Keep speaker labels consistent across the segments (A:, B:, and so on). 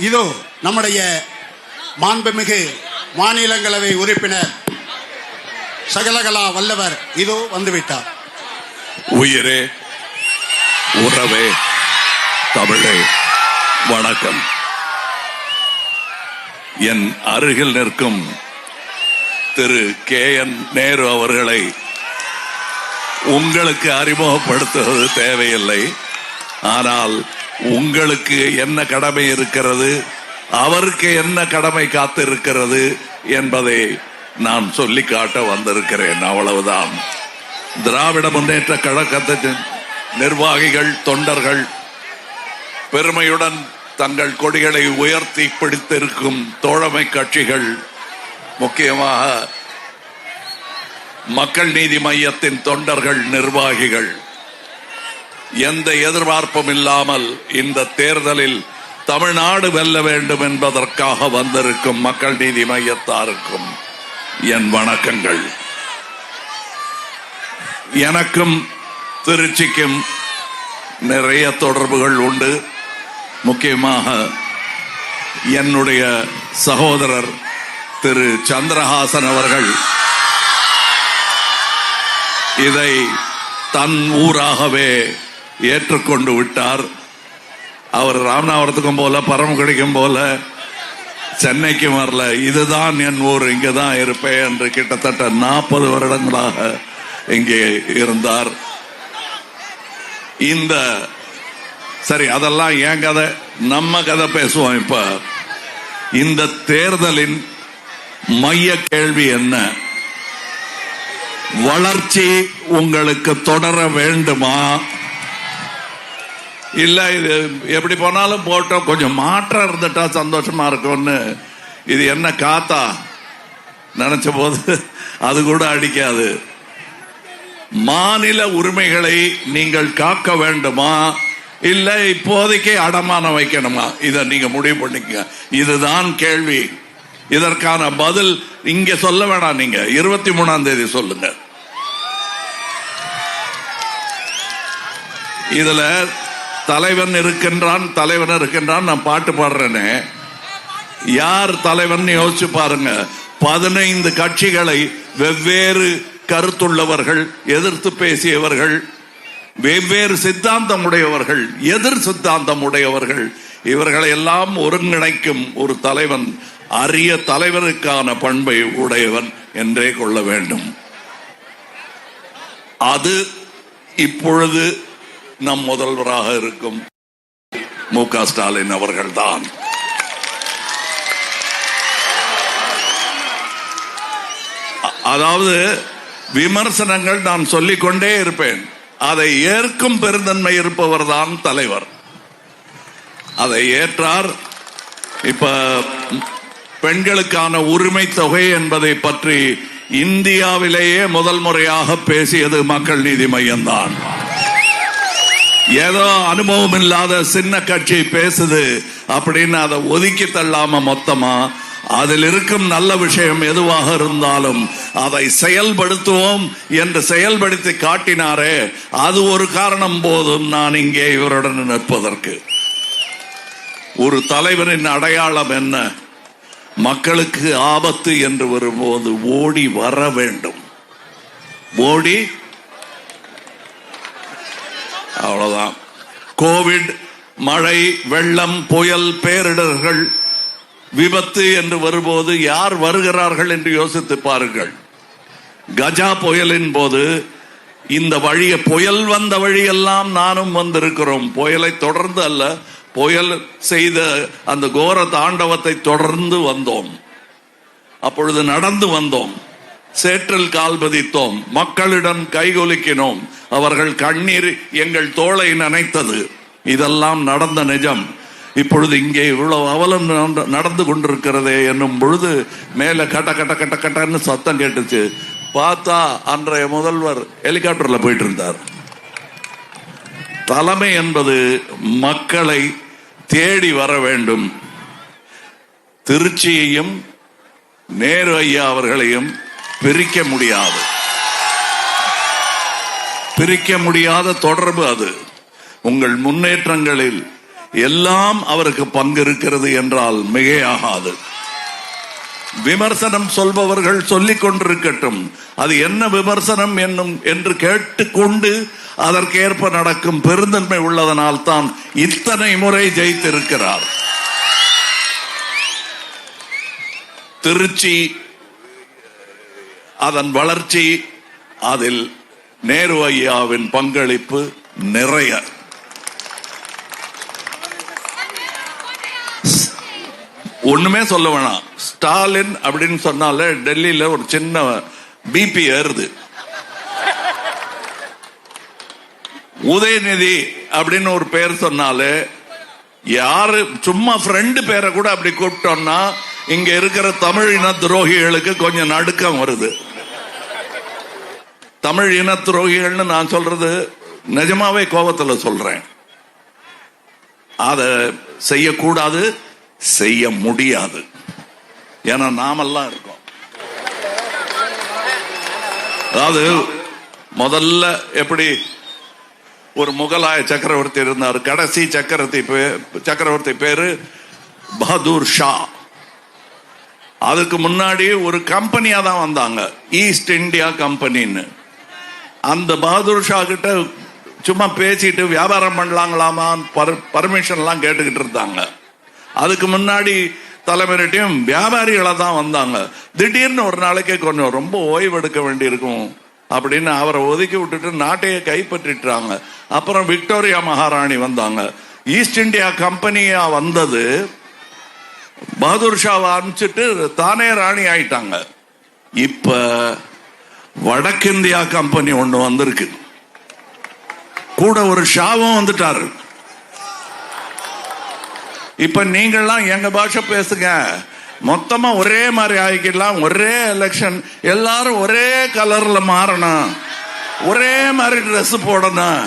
A: இதோ நம்முடைய மாண்புமிகு மாநிலங்களவை உறுப்பினர் சகலகலா வல்லவர் இதோ வந்துவிட்டார்.
B: உயிரே, உறவே, தமிழே, வணக்கம். என் அருகில் நிற்கும் திரு KN நேரு அவர்களை உங்களுக்கு அறிமுகப்படுத்துவது தேவையில்லை. ஆனால் உங்களுக்கு என்ன கடமை இருக்கிறது, அவருக்கு என்ன கடமை காத்திருக்கிறது என்பதை நான் சொல்லி காட்ட வந்திருக்கிறேன். அவ்வளவுதான். திராவிட முன்னேற்ற கழகத்தின் நிர்வாகிகள், தொண்டர்கள் பெருமையுடன் தங்கள் கொடிகளை உயர்த்தி பிடித்திருக்கும் தோழமை கட்சிகள், முக்கியமாக மக்கள் நீதி மையத்தின் தொண்டர்கள், நிர்வாகிகள், எந்த எதிர்பார்ப்பும் இல்லாமல் இந்த தேர்தலில் தமிழ்நாடு வெல்ல வேண்டும் என்பதற்காக வந்திருக்கும் மக்கள் நீதி மையத்தாருக்கும் என் வணக்கங்கள். எனக்கும் திருச்சிக்கும் நிறைய தொடர்புகள் உண்டு. முக்கியமாக என்னுடைய சகோதரர் திரு சந்திரஹாசன் அவர்கள் இதை தன் ஊராகவே ஏற்றுக்கொண்டு விட்டார். அவர் ராமநாதபுரத்துக்கும் போல, பரமக்குடிக்கும் போல, சென்னைக்கும் வரல. இதுதான் என் ஊர், இங்கதான் இருப்பேன் என்று கிட்டத்தட்ட 40 வருடங்களாக இங்கே இருந்தார். இந்த சரி, அதெல்லாம் என் கதை, நம்ம கதை பேசுவோம். இப்ப இந்த தேர்தலின் மைய கேள்வி என்ன? வளர்ச்சி உங்களுக்கு தொடர வேண்டுமா, இல்ல இது எப்படி போனாலும் போட்டோம், கொஞ்சம் மாற்றம் இருந்துட்டா சந்தோஷமா இருக்கும்னு இது என்ன காத்தா நினைச்ச போது அது கூட அடிக்காது. மாநில உரிமைகளை நீங்கள் காக்க வேண்டுமா, இல்ல இப்போதைக்கு அடமானம் வைக்கணுமா? இதை நீங்க முடிவு பண்ணிக்க. இதுதான் கேள்வி. இதற்கான பதில் இங்க சொல்ல வேணாம், நீங்க 23ஆம் தேதி சொல்லுங்க. இதுல தலைவன் இருக்கின்றான், நான் பாட்டு பாடுறேனே, யார் தலைவன் யோசிச்சு பாருங்க. 15 கட்சிகளை, வெவ்வேறு கருத்துள்ளவர்கள், எதிர்த்து பேசியவர்கள், வெவ்வேறு சித்தாந்தம் உடையவர்கள், எதிர் சித்தாந்தம் உடையவர்கள், இவர்களை எல்லாம் ஒருங்கிணைக்கும் ஒரு தலைவன் அரிய தலைவருக்கான பண்பை உடையவன் என்றே கொள்ள வேண்டும். அது இப்பொழுது நம் முதல்வராக இருக்கும் மு.க. ஸ்டாலின் அவர்கள்தான். அதாவது விமர்சனங்கள் நான் சொல்லிக்கொண்டே இருப்பேன். அதை ஏற்கும் பெருந்தன்மை இருப்பவர் தான் தலைவர். அதை ஏற்றார். இப்ப பெண்களுக்கான உரிமை தொகை என்பதை பற்றி இந்தியாவிலேயே முதல் முறையாக பேசியது மக்கள் நீதி மையம்தான். ஏதோ அனுபவம் இல்லாத சின்ன கட்சி பேசுது அப்படின்னு அதை ஒதுக்கி தள்ளாம மொத்தமா அதில் இருக்கும் நல்ல விஷயம் எதுவாக இருந்தாலும் அதை செயல்படுத்துவோம் என்று செயல்படுத்தி காட்டினாரே, அது ஒரு காரணம் போதும் நான் இங்கே இவருடன் நிற்பதற்கு. ஒரு தலைவரின் அடையாளம் என்ன? மக்களுக்கு ஆபத்து என்று வரும்போது ஓடி வர வேண்டும். ஓடி, அவ்வளவுதான். கோவிட், மழை, வெள்ளம், புயல், பேரிடர்கள், விபத்து என்று வரும்போது யார் வருகிறார்கள் என்று யோசித்து பாருங்கள். கஜா புயலின் போது இந்த வழியை, புயல் வந்த வழியெல்லாம் நானும் வந்திருக்கிறோம். புயலை தொடர்ந்து அல்ல, புயல் செய்த அந்த கோர தாண்டவத்தை தொடர்ந்து வந்தோம். அப்பொழுது நடந்து வந்தோம், சேற்றில் கால் பதித்தோம், மக்களிடம் கைகொலுக்கினோம், அவர்கள் கண்ணீர் எங்கள் தோளை நனைத்தது. இதெல்லாம் நடந்த நிஜம். இப்பொழுது இங்கே இவ்வளவு அவலம் நடந்து கொண்டிருக்கிறதே என்னும் பொழுது மேல கட்ட கட்ட கட்ட கட்டன்னு சத்தம் கேட்டுச்சு. பார்த்தா அன்றைய முதல்வர் ஹெலிகாப்டர்ல போயிட்டு இருந்தார். தலைமை என்பது மக்களை தேடி வர வேண்டும். திருச்சியையும் நேரு ஐயா அவர்களையும் பிரிக்க முடியாது, பிரிக்க முடியாத தொடர்பு அது. உங்கள் முன்னேற்றங்களில் எல்லாம் அவருக்கு பங்கு இருக்கிறது என்றால் மிகையாகாது. விமர்சனம் சொல்பவர்கள் சொல்லிக் கொண்டிருக்கட்டும். அது என்ன விமர்சனம் என்று கேட்டுக்கொண்டு அதற்கேற்ப நடக்கும் பெருந்தன்மை உள்ளதனால் தான் இத்தனை முறை ஜெயித்திருக்கிறார். திருச்சி, அதன் வளர்ச்சி, அதில் நேரு ஐயாவின் பங்களிப்பு நிறைய. ஒண்ணுமே சொல்ல வேணாம். ஸ்டாலின் அப்படின்னு சொன்னால டெல்லியில ஒரு சின்ன பிபி ஏறுது. உதயநிதி அப்படின்னு ஒரு பேர் சொன்னாலே யாரு சும்மா ஃப்ரெண்டு பேரை கூட அப்படி கூப்பிட்டோம்னா இங்க இருக்கிற தமிழ் இன துரோகிகளுக்கு கொஞ்சம் நடுக்கம் வருது. தமிழ் இன துரோகிகள்னு நான் சொல்றது நிஜமாவே கோபத்துல சொல்றேன். அதை செய்யக்கூடாது, செய்ய முடியாது. ஏன்னா நாமெல்லாம் இருக்கோம். அதாவது முதல்ல எப்படி ஒரு முகலாய சக்கரவர்த்தி இருந்தார். கடைசி சக்கரவர்த்தி பேரு பகதூர் ஷா. அதுக்கு முன்னாடி ஒரு கம்பெனியா தான் வந்தாங்க, ஈஸ்ட் இந்தியா கம்பெனின்னு. அந்த பகதூர் ஷா கிட்ட சும்மா பேசிட்டு வியாபாரம் பண்ணலாங்களாமா பர்மிஷன் எல்லாம் கேட்டுக்கிட்டு இருந்தாங்க. அதுக்கு முன்னாடி தலைமுறையும் வியாபாரிகளா தான் வந்தாங்க. திடீர்னு ஒரு நாளைக்கே கொஞ்சம் ரொம்ப ஓய்வு எடுக்க வேண்டி இருக்கும் அப்படின்னு அவரை ஒதுக்கி விட்டுட்டு நாட்டையே கைப்பற்றிட்டாங்க. அப்புறம் விக்டோரியா மகாராணி வந்தாங்க. ஈஸ்ட் இந்தியா கம்பெனியா வந்தது, பகதூர் ஷாவை அனுப்பிச்சிட்டு தானே ராணி ஆயிட்டாங்க. இப்ப வடக்கிந்தியா கம்பெனி ஒண்ணு வந்திருக்கு, கூட ஒரு ஷாவும் வந்துட்டாரு. இப்ப நீங்கள்லாம் எங்க பாஷை பேசுங்க, மொத்தமா ஒரே மாதிரி ஆகிக்கலாம். ஒரே எலெக்ஷன், எல்லாரும் ஒரே கலர்ல மாறணும், ஒரே மாதிரி ட்ரெஸ் போடணும்,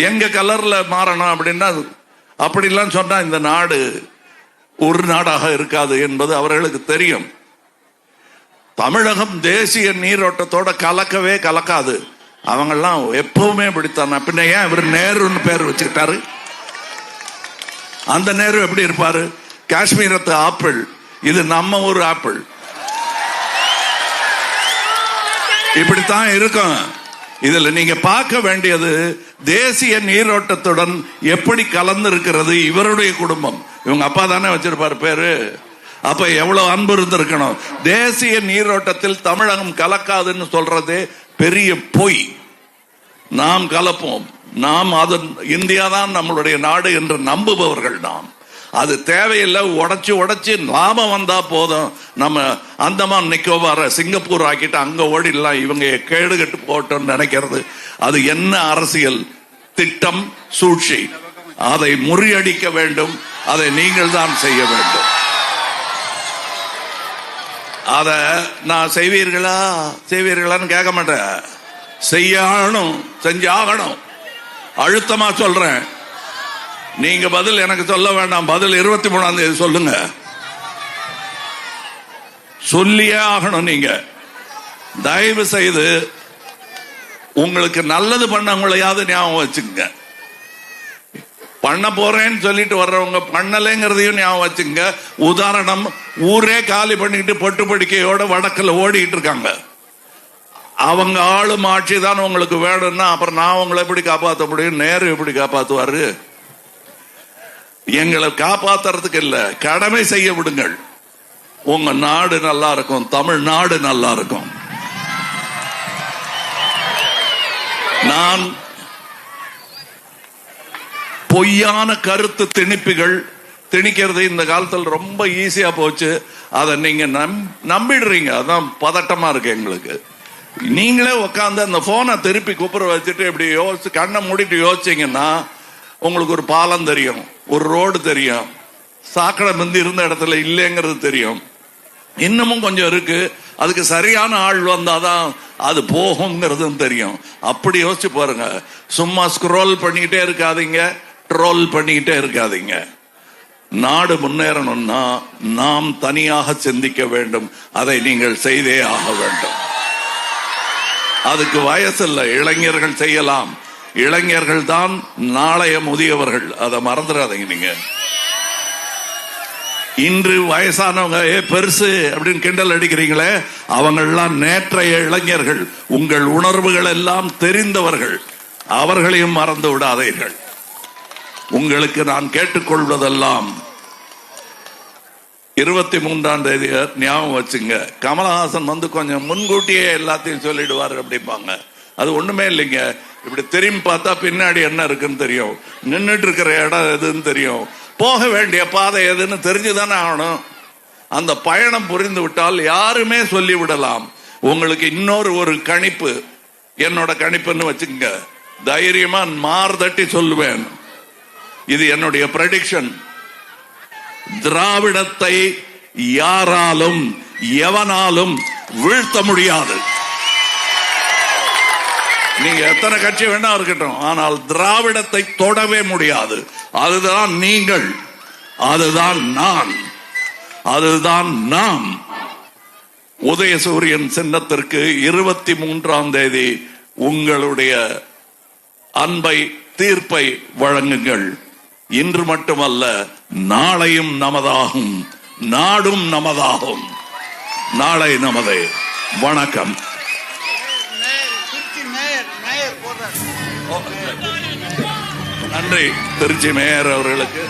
B: எங்க கலர்ல மாறணும் அப்படின்னா அப்படிலாம் சொன்னா இந்த நாடு ஒரு நாடாக இருக்காது என்பது அவர்களுக்கு தெரியும். தமிழகம் தேசிய நீரோட்டத்தோட கலக்கவே கலக்காது. அவங்கெல்லாம் எப்பவுமே பிடித்தான. பின்ன ஏன் இவர் நேருன்னு பேர் வச்சுக்கிட்டாரு? அந்த நேரு எப்படி இருப்பாரு? காஷ்மீரத்து ஆப்பிள், இது நம்ம ஒரு ஆப்பிள். இப்படித்தான் இருக்கும். இதுல நீங்க பார்க்க வேண்டியது தேசிய நீரோட்டத்துடன் எப்படி கலந்து இருக்கிறது இவருடைய குடும்பம். இவங்க அப்பா தானே வச்சிருப்பாரு பேரு. அப்ப எவ்வளவு அன்பு இருந்திருக்கணும். தேசிய நீரோட்டத்தில் தமிழகம் கலக்காதுன்னு சொல்றதே பெரிய பொய். நாம் கலப்போம். நாம் அது இந்தியா தான் நம்மளுடைய நாடு என்று நம்புபவர்கள் நாம். அது தேவையில்லை. உடைச்சு லாபம் வந்தா போதும். நம்ம அந்தமான் நிக்கோபார சிங்கப்பூர் ஆக்கிட்டு அங்க ஓடிடலாம், இவங்க கேடு கட்டு போட்டோம்னு நினைக்கிறது அது என்ன அரசியல் திட்டம், சூழ்ச்சி. அதை முறியடிக்க வேண்டும். அதை நீங்கள் தான் செய்ய வேண்டும். அத நான் செய்வீர்களான்னு கேட்க மாட்டேன். செய்யணும், செஞ்சாகணும். அழுத்தமா சொல்றேன். நீங்க பதில் எனக்கு சொல்ல வேண்டாம். பதில் 23ஆம் தேதி சொல்லுங்க. சொல்லியே ஆகணும். நீங்க தயவு செய்து உங்களுக்கு நல்லது பண்ணவங்களையாவது ஞாபகம் வச்சுங்க. பண்ண போறேன்னு சொல்லிட்டு வர்றவங்க பண்ணலைங்கிறதையும் ஞாபகம் வச்சுங்க. உதாரணம், ஊரே காலி பண்ணிட்டு பொட்டு படிக்கையோட வடக்குல ஓடிட்டு இருக்காங்க. அவங்க ஆளும் ஆட்சி தான் உங்களுக்கு வேணும்னா அப்புறம் நான் உங்களை எப்படி காப்பாற்ற முடியும்? நேரு எப்படி காப்பாத்துவாரு? எங்களை காப்பாத்துறதுக்கு இல்ல, கடமை செய்ய விடுங்கள். உங்க நாடு நல்லா இருக்கும், தமிழ்நாடு நல்லா இருக்கும். நான் பொய்யான கருத்து திணிக்கிறது இந்த காலத்தில் ரொம்ப ஈஸியா போச்சு. அதை நீங்க நம்பிடுறீங்க. அதான் பதட்டமா இருக்கு எங்களுக்கு. நீங்களே உட்காந்து அந்த போனை திருப்பி குப்புற வச்சுட்டு இப்படி யோசிச்சு கண்ணை மூடிட்டு யோசிச்சீங்கன்னா உங்களுக்கு ஒரு பாலம் தெரியும், ஒரு ரோடு தெரியும், சாக்கடை முந்தி இருந்த இடத்துல இல்லைங்கிறது தெரியும். இன்னமும் கொஞ்சம் இருக்கு, அதுக்கு சரியான ஆள் வந்தாதான் அது போகுங்கிறதும் தெரியும். அப்படி யோசிச்சு பாருங்க. சும்மா ஸ்க்ரோல் பண்ணிக்கிட்டே இருக்காதீங்க, ட்ரோல் பண்ணிக்கிட்டே இருக்காதீங்க. நாடு முன்னேறணும்னா நாம் தனியாக சிந்திக்க வேண்டும். அதை நீங்கள் செய்தே ஆக வேண்டும். அதுக்கு வயசு இல்லை, இளைஞர்கள் செய்யலாம், இளைஞர்கள் தான் நாளைய முதியவர்கள், அதை மறந்துடாதீங்க. நீங்க இன்று வயசானவங்க பெருசு அப்படின்னு கிண்டல் அடிக்கிறீங்களே, அவங்கெல்லாம் நேற்றைய இளைஞர்கள், உங்கள் உணர்வுகள் எல்லாம் தெரிந்தவர்கள், அவர்களையும் மறந்து விடாதீர்கள். உங்களுக்கு நான் கேட்டுக்கொள்வதெல்லாம் 23ஆம் தேதி ஞாபகம் வச்சுங்க. கமலஹாசன் வந்து கொஞ்சம் முன்கூட்டியே எல்லாத்தையும் சொல்லிடுவார் அப்படிம்பாங்க. அது ஒண்ணுமே இல்லைங்க. இப்படி திரும்பி பார்த்தா பின்னாடி என்ன இருக்குன்னு தெரியும், நின்றுட்டு இருக்கிற இடம் எதுன்னு தெரியும், போக வேண்டிய பாதை எதுன்னு தெரிஞ்சுதானே ஆகணும். அந்த பயணம் புரிந்து விட்டால் யாருமே சொல்லிவிடலாம். உங்களுக்கு இன்னொரு கணிப்பு, என்னோட கணிப்புன்னு வச்சுக்கங்க, தைரியமா மார்தட்டி சொல்லுவேன். இது என்னுடைய ப்ரெடிக்ஷன். திராவிடத்தை யாராலும் எவனாலும் வீழ்த்த முடியாது. நீங்க எத்தனை கட்சி வேணா இருக்கட்டும், ஆனால் திராவிடத்தை தொடவே முடியாது. அதுதான் நீங்கள், அதுதான் நான், அதுதான் நாம். உதயசூரியன் சின்னத்திற்கு 23ஆம் தேதி உங்களுடைய அன்பை, தீர்ப்பை வழங்குங்கள். இன்று மட்டுமல்ல, நாளையும் நமதாகும், நாடும் நமதாகும். நாளை நமதே. வணக்கம். நன்றி திருச்சி மேயர் அவர்களுக்கு.